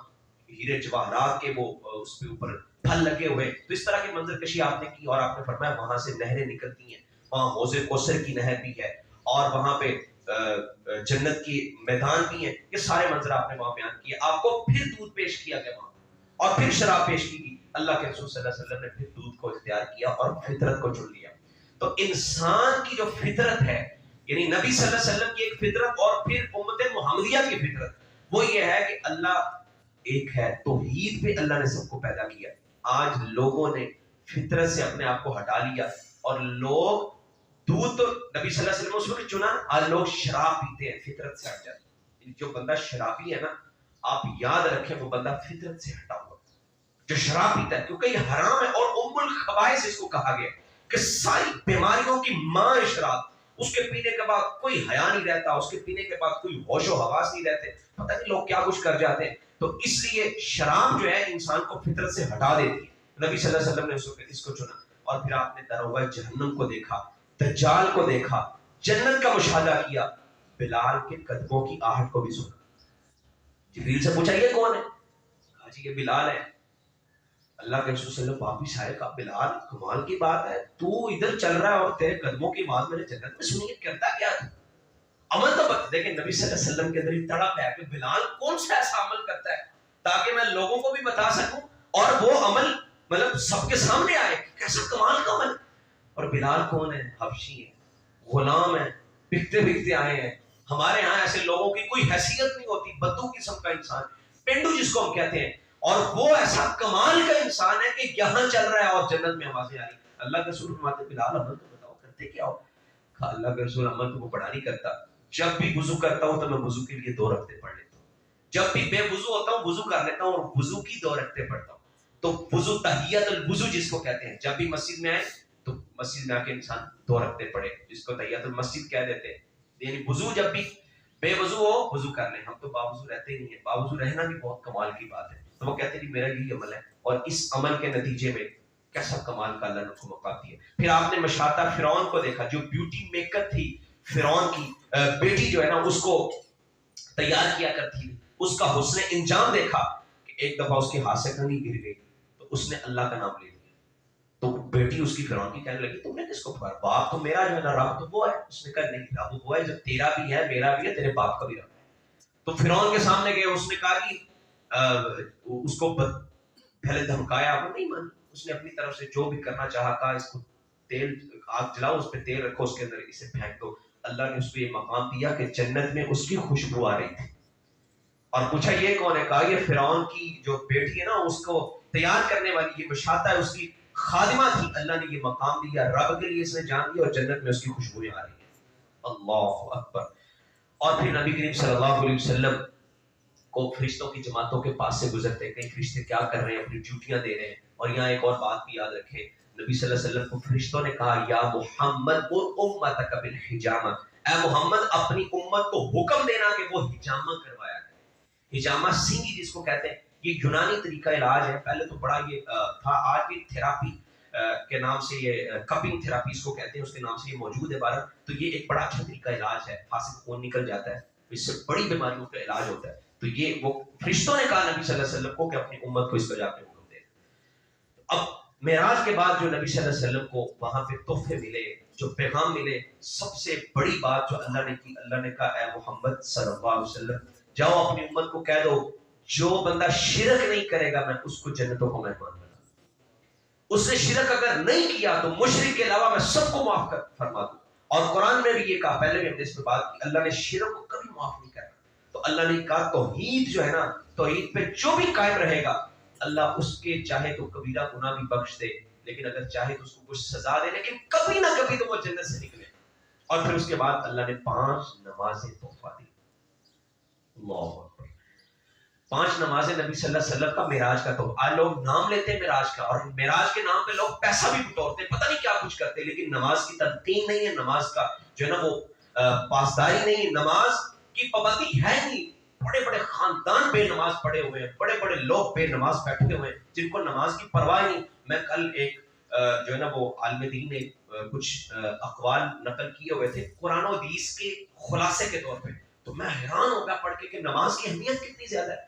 ہیرے جواہرات کے وہ اس پہ اوپر پھل لگے ہوئے. تو اس طرح کی منظر کشی آپ نے کی، اور آپ نے فرمایا وہاں سے نہریں نکلتی ہیں. وہاں حوض کوثر کی نہر بھی ہے، اور وہاں پہ جنت کی میدان بھی ہیں، یہ سارے منظر آپ نے وہاں بیان کیے. آپ کو پھر دودھ پیش کیا گیا وہاں، اور پھر شراب پیش کی گئی. اللہ کے رسول صلی اللہ علیہ وسلم نے پھر دودھ کو اختیار کیا اور فطرت کو چن لیا. تو انسان کی جو فطرت ہے، یعنی نبی صلی اللہ علیہ وسلم کی ایک فطرت اور پھر امت محمدیہ کی فطرت، وہ یہ ہے کہ اللہ ایک ہے. توحید پہ اللہ نے سب کو پیدا کیا. آج لوگوں نے فطرت سے اپنے آپ کو ہٹا لیا، اور لوگ دودھ تو نبی صلی اللہ علیہ وسلم اس وقت چنا، آج لوگ شراب پیتے ہیں فطرت سے ہٹ جاتے. جو بندہ شرابی ہے نا، آپ یاد رکھیں وہ بندہ فطرت سے ہٹا ہوا جو شراب پیتا ہے، کیونکہ یہ حرام ہے. اور ام الخبائث اس کو کہا گیا کہ ساری بیماریوں کی ماں ہے شراب. اس کے پینے کے بعد کوئی حیا نہیں رہتا، اس کے پینے کے بعد کوئی ہوش و حواس نہیں رہتے، پتہ نہیں لوگ کیا کچھ کر جاتے ہیں. تو اس لیے شراب جو ہے انسان کو فطرت سے ہٹا دیتی ہے. نبی صلی اللہ علیہ وسلم نے اس کو چنا. اور پھر آپ نے دروازہ جہنم کو دیکھا، دجال کو دیکھا، جنت کا مشاہدہ کیا، بلال کے قدموں کی آہٹ کو بھی سنا. جبریل سے پوچھا یہ کون ہے؟ کہا جی یہ بلال ہے. اللہ کے رسول صلی اللہ علیہ وسلم واپس آئے، کہا بلال کمال کی بات ہے، تو ادھر چل رہا ہے اور تیرے قدموں کی آواز میں نے جنت میں سنی ہے، کرتا کیا ہے؟ عمل تو بتا. دیکھیں نبی صلی اللہ علیہ وسلم کے اندر یہ تڑپ ہے کہ بلال کون سا ایسا عمل کرتا ہے تاکہ میں لوگوں کو بھی بتا سکوں اور وہ عمل مطلب سب کے سامنے آئے، کیسا کمال کا عمل. اور بلال کون ہے؟ حبشی ہے، غلام ہے، بکتے بکتے آئے ہیں. ہمارے ہاں ایسے لوگوں کی کوئی حیثیت نہیں ہوتی، بدو قسم کا انسان، پینڈو جس کو ہم کہتے ہیں، اور وہ ایسا کمال کا انسان ہے کہ یہاں چل رہا ہے اور جنت میں آوازیں آ رہی. اللہ کے رسول فرماتے بلال عمل تو بتاؤ کرتے کیا ہو؟ اللہ کے رسول عمل تو وہ بڑا نہیں کرتا، جب بھی وضو کرتا ہوں تو میں وضو کے لیے 2 رکعتیں پڑھ لیتا ہوں، جب بھی بے وضو ہوتا ہوں وضو کر لیتا ہوں اور وضو کی 2 رکعتیں پڑھتا ہوں. تو وضو تحیت الوضو جس کو کہتے ہیں، جب بھی مسجد میں آئے تو مسجد میں آ کے انسان 2 رکعتیں پڑھے، جس کو تحیت المسجد کہہ دیتے ہیں. یعنی وضو جب بھی بے وضو ہو وضو کر لیں. ہم تو باوضو رہتے ہی نہیں ہیں، باوضو رہنا بھی بہت کمال کی بات ہے. تو وہ کہتے ہیں کہ میرا یہی عمل ہے، اور اس عمل کے نتیجے میں کیسا کمال کا اللہ نے کو موقع دیا. پھر آپ نے مشاطہ فرعون کو دیکھا، جو بیوٹی میکر تھی فرعون کی بیٹی جو ہے نا اس کو تیار کیا کرتی، اس کا حسن انجام دیکھا کہ ایک دفعہ اس کے ہاتھ سے کنگھی گر گئی تو اس نے اللہ کا نام لے لیا. تو بیٹی اس کی فرعون کی کہنے لگی تم نے کس کو پکارا؟ باپ تو میرا جو ہے نا، رب تو وہ ہے. اس نے کہا نہیں، رب وہ ہے جو تیرا بھی ہے، میرا بھی ہے، تیرے باپ کا بھی رب ہے. تو فرعون کے سامنے گئے، اس نے کہا کہ اس کو پہلے دھمکایا، وہ نہیں مانی. اس نے اپنی طرف سے جو بھی کرنا چاہا، کہا اس کو تیل آگ جلاؤ، اس پہ تیل رکھو، اس کے اندر اسے پھینک دو. اللہ نے اس کو یہ مقام دیا کہ جنت میں اس کی خوشبو آ رہی تھی. اور پوچھا یہ کون ہے؟ کہا یہ فرعون کی جو بیٹی ہے نا، اس کو تیار کرنے والی یہ مشاطہ ہے، اس کی خادمہ تھی. اللہ نے یہ مقام دیا، رب کے لیے اس نے جان دیا، اور جنت میں اس کی خوشبوئیں آ رہی ہیں. اللہ اکبر. اور پھر نبی کریم صلی اللہ علیہ وسلم کو فرشتوں کی جماعتوں کے پاس سے گزرتے، کئی فرشتے کیا کر رہے ہیں، اپنی ڈیوٹیاں دے رہے ہیں. اور یہاں ایک اور بات بھی یاد رکھیں، نبی صلی اللہ علیہ وسلم کو فرشتوں نے کہا یا محمد امتک بالحجامہ، اے محمد اپنی امت کو حکم دینا کہ وہ حجامہ کروایا کرے. حجامہ سینگی جس کو کہتے ہیں، یہ یونانی طریقہ علاج ہے. پہلے تو بڑا یہ تھا، آج بھی تھراپی کے نام سے، یہ کپنگ تھراپی اس کو کہتے ہیں، اس کے نام سے یہ موجود ہے بارہ. تو یہ ایک بڑا اچھا طریقہ علاج ہے، فاسد خون نکل جاتا ہے، اس سے بڑی بیماریوں کا علاج ہوتا ہے. تو یہ وہ فرشتوں نے کہا نبی صلی اللہ علیہ وسلم کو کہ اپنی امت کو اس کا جا کے حکم دے. اب معراج کے بعد جو نبی صلی اللہ علیہ وسلم کو وہاں پہ تحفے ملے، جو پیغام ملے، سب سے بڑی بات جو اللہ نے کی، اللہ نے کہا اے محمد صلی اللہ علیہ وسلم جاؤ اپنی امت کو کہہ دو جو بندہ شرک نہیں کرے گا میں اس کو جنتوں کو مہمان بنا. اس نے شرک اگر نہیں کیا تو مشرک کے علاوہ میں سب کو معاف فرما دوں. اور قرآن میں بھی یہ کہا، پہلے بھی ہم نے اس پہ بات کی، اللہ نے شرک کو کبھی معاف نہیں کرنا. تو اللہ نے کہا توحید جو ہے نا، توحید پہ جو بھی قائم رہے گا اللہ اس کے چاہے تو کبیرہ گناہ بھی بخش دے، لیکن اگر چاہے تو اس کو کچھ سزا دے، لیکن کبھی نہ کبھی تو وہ جنت سے نکلے. اور پھر اس کے بعد اللہ نے 5 نمازیں تحفہ دی. اللہ اکبر. 5 نمازیں نبی صلی اللہ علیہ وسلم کا معراج کا. تو آج لوگ نام لیتے ہیں معراج کا، اور معراج کے نام پہ لوگ پیسہ بھی بٹورتے ہیں، پتہ نہیں کیا کچھ کرتے ہیں، لیکن نماز کی تلقین نہیں ہے، نماز کا جو ہے نا وہ پاسداری نہیں ہے، نماز کی پابندی ہے نہیں. بڑے بڑے خاندان بے نماز پڑے ہوئے ہیں، بڑے بڑے لوگ بے نماز بیٹھے ہوئے ہیں جن کو نماز کی پرواہ نہیں. میں کل ایک جو ہے نا وہ عالم دین نے کچھ اقوال نقل کیے ہوئے تھے قرآن و حدیث کے خلاصے کے طور پہ، تو میں حیران ہو گیا پڑھ کے کہ نماز کی اہمیت کتنی زیادہ ہے.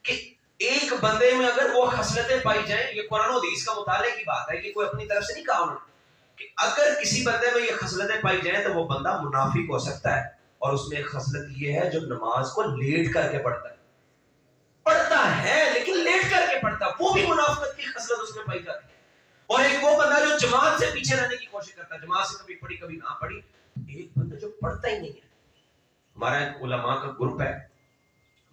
کہ ایک بندے میں اگر وہ خصلتیں پائی جائیں، یہ قرآن و حدیث کا مطالعے کی بات ہے، یہ کوئی اپنی طرف سے نہیں کہا انہوں نے، کہ اگر کسی بندے میں یہ خصلتیں پائی جائیں تو وہ بندہ منافق ہو سکتا ہے، اور اس میں ایک خصلت یہ ہے جو نماز کو لیٹ کر کے پڑھتا ہے لیکن لیٹ کر کے پڑھتا ہے، وہ بھی منافقت کی خصلت اس میں پائی جاتی ہے۔ اور ایک وہ بندہ جو جماعت سے پیچھے رہنے کی کوشش کرتا ہے، جماعت سے کبھی پڑھی کبھی نہ پڑھی، ایک بندہ جو پڑھتا ہی نہیں ہے۔ ہمارا ایک علماء کا گروپ ہے،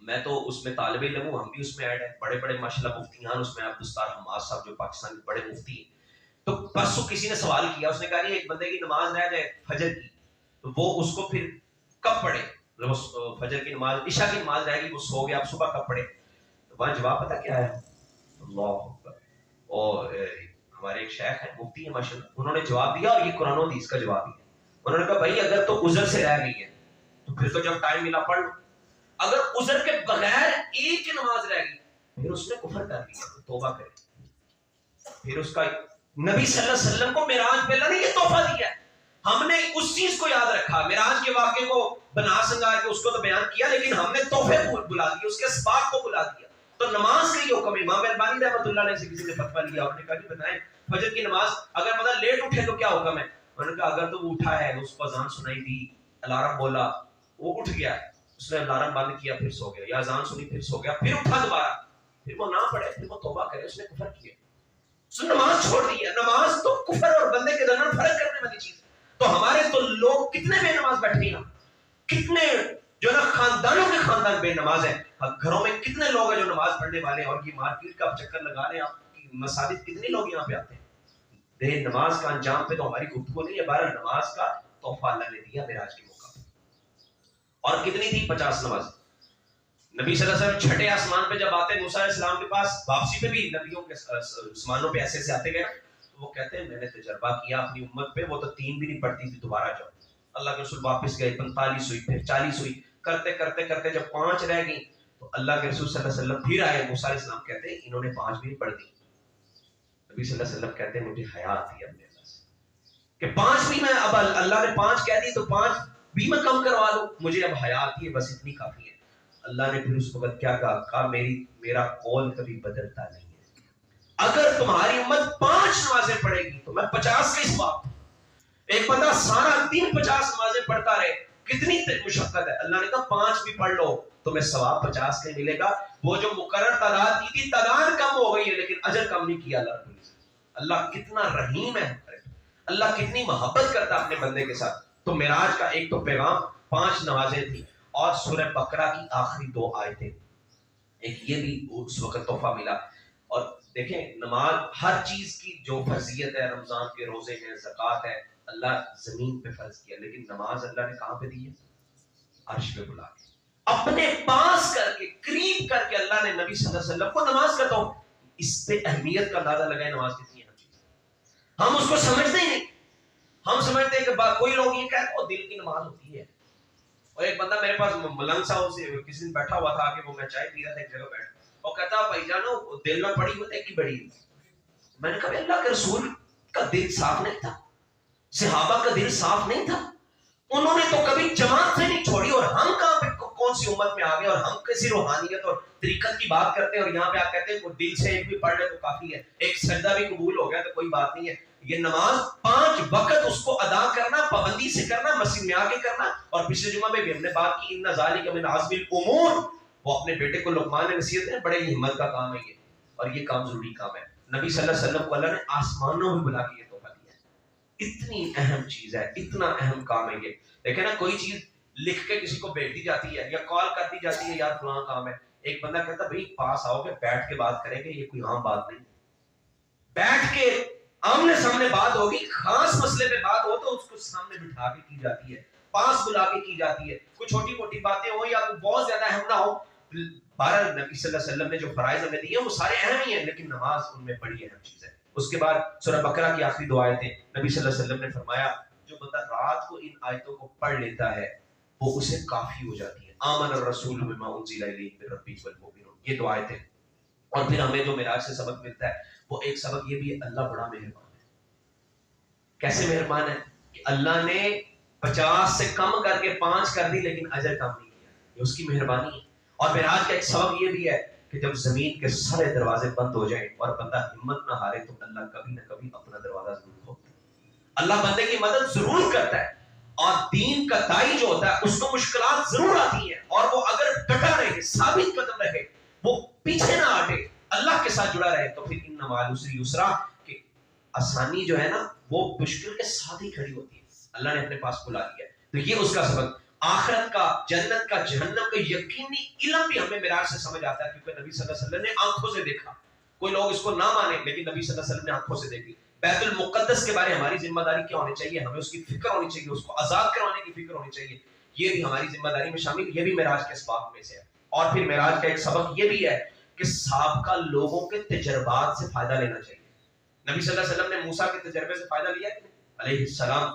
میں تو اس میں طالب علم ہوں، ہم بھی اس میں ایڈ ہیں، بڑے بڑے ماشاءاللہ مفتیان اس میں، عبدالستار حماد صاحب جو پاکستان کے بڑے مفتی ہیں۔ تو پرسوں کسی نے سوال کیا، اس نے کہا ایک بندے کی نماز رہ جائے فجر کی، تو وہ اس کو پھر کب پڑھے؟ فجر کی نماز، عشاء کی نماز رہ گئی، وہ سو گیا، اب صبح کب پڑھے؟ تو وہاں جواب پتہ کیا ہے؟ اللہ اکبر۔ اور ہمارے ایک شیخ ہیں، مفتی ہیں ماشاءاللہ، انہوں نے جواب دیا، اور یہ قرآن و حدیث کا جواب دیا۔ انہوں نے کہا بھائی اگر تو عذر سے رہ گئی ہے تو پھر تو جب ٹائم ملا پڑھ لو، اگر عذر کے بغیر ایک ہی نماز رہ گئی پھر اس نے کفر کر دیا، توبہ کرے۔ پھر اس کا نبی صلی اللہ علیہ وسلم کو معراج پہ اللہ نے یہ تحفہ دیا ہے، ہم نے اس چیز کو یاد رکھا، معراج کے واقعے کو بنا سنگار کے اس کو تو بیان کیا، لیکن ہم نے تحفے کو بلا دیا، اس کے اسباق کو بلا دیا۔ تو نماز کا یہ حکم ہے۔ امام البانی رحمۃ اللہ علیہ سے کسی نے فتویٰ لیا، انہوں نے کہا کہ بتائیں فجر کی نماز اگر بندہ لیٹ اٹھے تو کیا حکم ہے؟ انہوں نے کہا اگر تو وہ اٹھا ہے، اس کو اذان سنائی دی، الارم بولا، وہ اٹھ گیا، اس نے الارم بند کیا پھر سو گیا، یا اذان سنی پھر سو گیا، پھر اٹھا دوبارہ، پھر وہ نہ پڑھے، پھر وہ توبہ کرے، اس نے کفر کیا، اس نے نماز چھوڑ دی ہے۔ نماز تو کفر اور بندے کے درمیان فرق کرنے والی چیز ہے۔ تو ہمارے تو لوگ کتنے بے نماز بیٹھے ہیں، کتنے جو نا خاندانوں کے خاندان بے نماز ہیں، گھروں میں کتنے لوگ ہیں جو نماز پڑھنے والے ہیں، اور یہ مارکیٹ کا چکر لگا رہے ہیں، آپ کی مساجد کتنے لوگ یہاں پہ آتے ہیں۔ بے نماز کا انجام پہ تو ہماری گفتگو نہیں ہے، بہرحال نماز کا تحفہ اللہ نے دیا معراج کے موقع پہ۔ اور کتنی تھی؟ 50 نماز۔ نبی صلی اللہ علیہ وسلم چھٹے آسمان پہ جب آتے موسیٰ علیہ السلام کے پاس، واپسی پہ بھی نبیوں کے آسمانوں پہ ایسے آتے گئے، تو وہ کہتے ہیں میں نے تجربہ کیا اپنی امت پہ، وہ تو 3 بھی نہیں پڑھتی تھی، دوبارہ جاؤ۔ اللہ کے رسول واپس گئے، 45 ہوئی، پھر 40 ہوئی، کرتے کرتے کرتے جب 5 رہ گئی تو اللہ کے رسول صلی اللہ علیہ وسلم پھر آئے، موسیٰ علیہ السلام کہتے ہیں انہوں نے 5 بھی نہیں پڑھ دی۔ نبی صلی اللہ علیہ وسلم کہتے ہیں مجھے حیا آتی ہے اپنے اللہ سے کہ 5 بھی میں، اب اللہ نے 5 کہہ دی تو 5 بھی میں کم کروا لوں، مجھے اب حیا آتی ہے، بس اتنی کافی ہے۔ اللہ نے پھر اس وقت کیا کہا؟ میرا قول کبھی بدلتا نہیں ہے، اگر تمہاری امت 5 نمازیں پڑھے گی تو میں 50 کے ثواب۔ ایک بندہ سارا دن 50 نمازیں پڑھتا رہے، کتنی مشقت ہے۔ اللہ نے کہا 5 بھی پڑھ لو تمہیں ثواب 50 کا ملے گا۔ وہ جو مقرر تعداد کی تھی، تعداد کم ہو گئی ہے لیکن اجر کم نہیں کیا اللہ نے۔ اللہ کتنا رحیم ہے، اللہ کتنی محبت کرتا ہے اپنے بندے کے ساتھ۔ تو معراج کا ایک تو پیغام 5 نمازیں تھی، اور سورہ بقرہ کی آخری 2 آیتیں، ایک یہ بھی اس وقت تحفہ ملا۔ اور دیکھیں نماز ہر چیز کی جو فرضیت ہے، رمضان کے روزے ہیں، زکوٰۃ ہے، اللہ زمین پہ فرض کیا، لیکن نماز اللہ نے کہاں پہ دی ہے؟ عرش پہ بلا کے، اپنے پاس کر کے، قریب کر کے اللہ نے نبی صلی اللہ علیہ وسلم کو نماز کا تو اس پہ اہمیت کا اندازہ لگائے نماز کتنی اہم چیز ہے۔ ہم اس کو سمجھتے ہی نہیں، ہم سمجھتے ہیں کہ کوئی لوگ یہ کہتے ہیں دل کی نماز ہوتی ہے۔ اور ایک بندہ میرے پاس ملنگ صاحب سے کسی دن بیٹھا ہوا تھا کہ وہ میں چائے پی رہا تھا ایک جگہ بیٹھ، اور کہتا بھائی جانو دل میں پڑی ہوتی ہے کہ بڑی؟ میں نے کہا اللہ کے رسول کا دل صاف نہیں تھا، صحابہ کا دل صاف نہیں تھا، انہوں نے تو کبھی جماعت سے نہیں چھوڑی، اور ہم کہاں پہ کون سی امت میں آ گئے، اور ہم کسی روحانیت اور طریقت کی بات کرتے ہیں، اور یہاں پہ آپ کہتے ہیں دل سے ایک بھی پڑھ لے تو کافی ہے، ایک سجدہ بھی قبول ہو گیا تو کوئی بات نہیں ہے۔ یہ نماز 5 وقت اس کو ادا کرنا، پابندی سے کرنا، مسجد میں آ کے کرنا۔ اور پچھلے جمعہ میں بھی ہم نے بات کی ان ذالک من عزم الامور، وہ اپنے بیٹے کو لقمان نے نصیحت ہے، بڑے ہمت کا کام ہے یہ، اور یہ کام ضروری کام ہے۔ نبی صلی اللہ علیہ وسلم کو اللہ نے آسمانوں میں بلا کے یہ تحفہ دیا ہے، اتنی اہم چیز ہے، اتنا اہم کام ہے یہ۔ دیکھیں نا کوئی چیز لکھ کے کسی کو بھیج دی جاتی ہے یا کال کر دی جاتی ہے یار فلاں کام ہے، ایک بندہ کہتا بھائی پاس آؤ گے بیٹھ کے بات کریں گے، یہ کوئی عام بات نہیں، بیٹھ کے آمنے سامنے بات ہوگی، خاص مسئلے پہ بات ہو تو اس کو سامنے بٹھا کے کی جاتی ہے، پاس بلا کے کی جاتی ہے، کوئی چھوٹی موٹی باتیں ہوں یا کوئی بہت زیادہ اہم نہ ہو۔ بہرحال نبی صلی اللہ علیہ وسلم نے جو فرائض ہمیں دیے وہ سارے اہم ہی ہیں، لیکن نماز ان میں بڑی اہم چیز ہے۔ اس کے بعد سورہ بقرہ کی آخری 2 آیتیں، نبی صلی اللہ علیہ وسلم نے فرمایا جو بندہ رات کو ان آیتوں کو پڑھ لیتا ہے وہ اسے کافی ہو جاتی ہے۔ آمن الرسول بما انزل الیہ من ربہ والمؤمنون، یہ 2 آیتیں۔ اور پھر ہمیں جو معراج سے سبق ملتا ہے وہ ایک سبق یہ بھی ہے، اللہ بڑا مہربان ہے۔ کیسے مہربان ہے کہ اللہ نے 50 سے کم کر کے 5 کر دی لیکن اجر کم نہیں کیا، یہ اس کی مہربانی ہے۔ اور معراج کا ایک سبق یہ بھی ہے کہ جب زمین کے سارے دروازے بند ہو جائیں اور بندہ ہمت نہ ہارے تو اللہ کبھی نہ کبھی اپنا دروازہ ضرور کھولتا ہے، اللہ بندے کی مدد ضرور کرتا ہے۔ اور دین کا دائی جو ہوتا ہے اس کو مشکلات ضرور آتی ہیں، اور وہ اگر ڈٹا رہے، ثابت قدم رہے، وہ پیچھے نہ ہٹے، اللہ کے ساتھ جڑا رہے، تو پھر ان مع العسر یسرا، کہ آسانی جو ہے نا وہ مشکل کے ساتھ ہی کھڑی ہوتی ہے، اللہ نے اپنے پاس بلا لیا ہے۔ تو یہ اس کا سبق، آخرت کا، جنت کا، جہنم کا یقینی علم بھی ہمیں معراج سے سمجھ آتا ہے، کیونکہ نبی صلی اللہ علیہ وسلم نے آنکھوں سے دیکھا۔ کوئی لوگ اس کو نہ مانے، لیکن نبی صلی اللہ علیہ وسلم نے آنکھوں سے دیکھی۔ بیت المقدس کے بارے ہماری ذمہ داری کیا ہونی چاہیے؟ ہمیں اس کی فکر ہونی چاہیے، اس کو آزاد کروانے کی فکر ہونی چاہیے، یہ بھی ہماری ذمہ داری میں شامل، یہ بھی معراج کے اسباق میں سے ہے۔ اور پھر معراج کا ایک سبق یہ بھی ہے کہ سابقہ لوگوں کے تجربات سے فائدہ لینا چاہیے۔ نبی صلی اللہ علیہ وسلم نے موسیٰ کے تجربے سے فائدہ لیا ہے علیہ السلام۔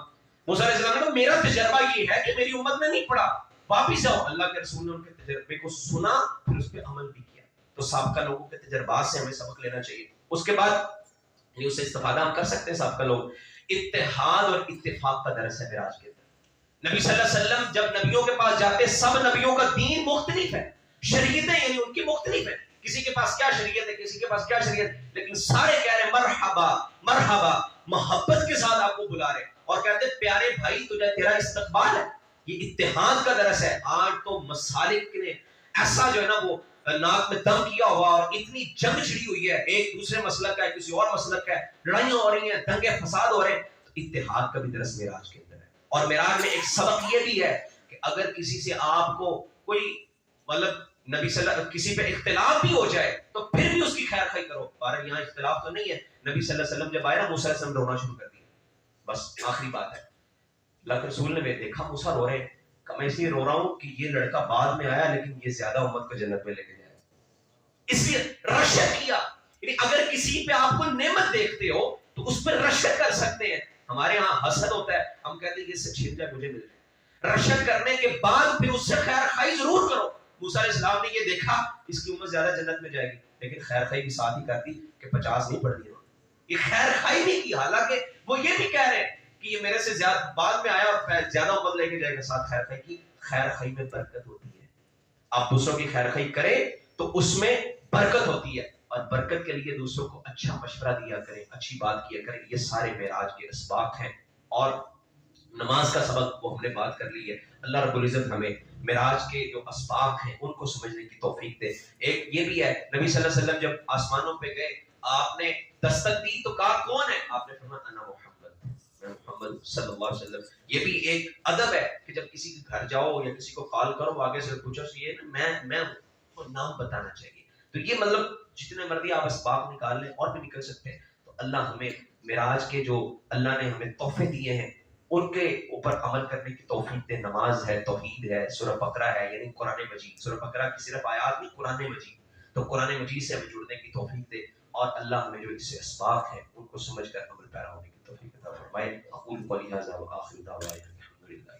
موسیٰ علیہ السلام نے کہا میرا تجربہ یہ ہے کہ میری امت نے نہیں پڑھا، واپس آؤ۔ اللہ کے رسول نے ان کے تجربے کو سنا، پھر اس پہ عمل بھی کیا۔ تو سابقہ لوگوں کے تجربات سے ہمیں سبق لینا چاہیے۔ اس کے بعد اس سے استفادہ ہم کر سکتے ہیں سابقہ لوگ، اتحاد اور اتفاق کا درس ہے معراج کے اندر۔ نبی صلی اللہ علیہ وسلم جب نبیوں کے پاس جاتے، سب نبیوں کا دین مختلف ہے، شریعتیں یعنی ان کی مختلف ہیں، کسی کے پاس کیا شریعت ہے، کسی کے پاس کیا شریعت، لیکن سارے کہہ رہے ہیں مرحبا مرحبا، محبت کے ساتھ آپ کو بلا رہے ہیں، اور کہتے ہیں پیارے بھائی تجھے تیرا استقبال ہے۔ یہ اتحاد کا درس ہے۔ آج تو مسالک نے ایسا جو ہے نا وہ ناک میں دم کیا ہوا، اور اتنی جنگ چھڑی ہوئی ہے، ایک دوسرے مسلک کا ہے، کسی اور مسلک کا ہے، لڑائیاں ہو رہی ہیں، دنگے فساد ہو رہے ہیں۔ تو اتحاد کا بھی درس معراج کے اندر ہے۔ اور معراج میں ایک سبق یہ بھی ہے کہ اگر کسی سے آپ کو کوئی مطلب نبی صلی اللہ کسی پہ اختلاف بھی ہو جائے تو پھر بھی اس کی خیر خواہی کرو۔ بارہ یہاں اختلاف تو نہیں ہے، نبی صلی اللہ علیہ وسلم جب آئے نا، موسیٰ علیہ السلام رونا شروع کر دیا، بس آخری بات ہے۔ اللہ کے رسول نے بھی دیکھا موسیٰ رو رہے ہیں، کہ میں اس لیے رو رہا ہوں کہ یہ لڑکا بعد میں آیا لیکن یہ زیادہ امت کو جنت میں لے کے جائے، اس لیے رشک کیا۔ یعنی اگر کسی پہ آپ کو نعمت دیکھتے ہو تو اس پہ رشک کر سکتے ہیں۔ ہمارے ہاں حسد ہوتا ہے، ہم کہتے ہیں یہ سے چھین جائے مجھے مل جائے، رشک کرنے کے بعد پھر اس سے خیر خواہی ضرور کرو۔ موسیٰ علیہ السلام نے یہ دیکھا اس کی امت زیادہ جنت میں جائے گی، لیکن خیر خواہی بھی ساتھ ہی کرتی کہ 50 نہیں پڑھ دی انہوں نے، یہ خیر خواہی نہیں کی، حالانکہ وہ یہ بھی کہہ رہے ہیں کہ یہ میرے سے زیادہ بعد میں آیا اور زیادہ امت لے کے جائے گا، ساتھ خیر خواہی کی۔ خیر خواہی میں برکت ہوتی ہے، آپ دوسروں کی خیر خواہی کریں تو اس میں برکت ہوتی ہے، اور برکت کے لیے دوسروں کو اچھا مشورہ دیا کریں، اچھی بات کیا کریں۔ یہ سارے معراج کے اسباق ہیں۔ اور نماز کا سبق وہ ہم نے بات کر لی ہے۔ اللہ رب العزت ہمیں معراج کے جو اسباق ہیں ان کو سمجھنے کی توفیق دے۔ ایک یہ بھی ہے، نبی صلی اللہ علیہ وسلم جب آسمانوں پہ گئے، آپ نے دستک دی تو کہا کون ہے؟ آپ نے فرمایا انا محمد، میں محمد صلی اللہ علیہ وسلم۔ یہ بھی ایک ادب ہے کہ جب کسی کے گھر جاؤ یا کسی کو کال کرو، آگے سے پوچھو یہ میں نام بتانا چاہیے۔ تو یہ مطلب جتنے مرضی آپ اسباق نکال لیں، اور بھی نکل سکتے ہیں۔ تو اللہ ہمیں معراج کے جو اللہ نے ہمیں تحفے دیے ہیں ان کے اوپر عمل کرنے کی توفیق دے۔ نماز ہے، توحید ہے، سورہ بقرہ ہے یعنی قرآن مجید، سورہ بقرہ کی صرف آیات نہیں، قرآن مجید، تو قرآن مجید سے ہمیں جڑنے کی توفیق دے، اور اللہ ہمیں جو اس سے اسباق ہیں ان کو سمجھ کر عمل پیرا ہونے کی توفیق عطا فرمائے۔ اقول قولی ھذا وآخر دعوانا الحمدللہ۔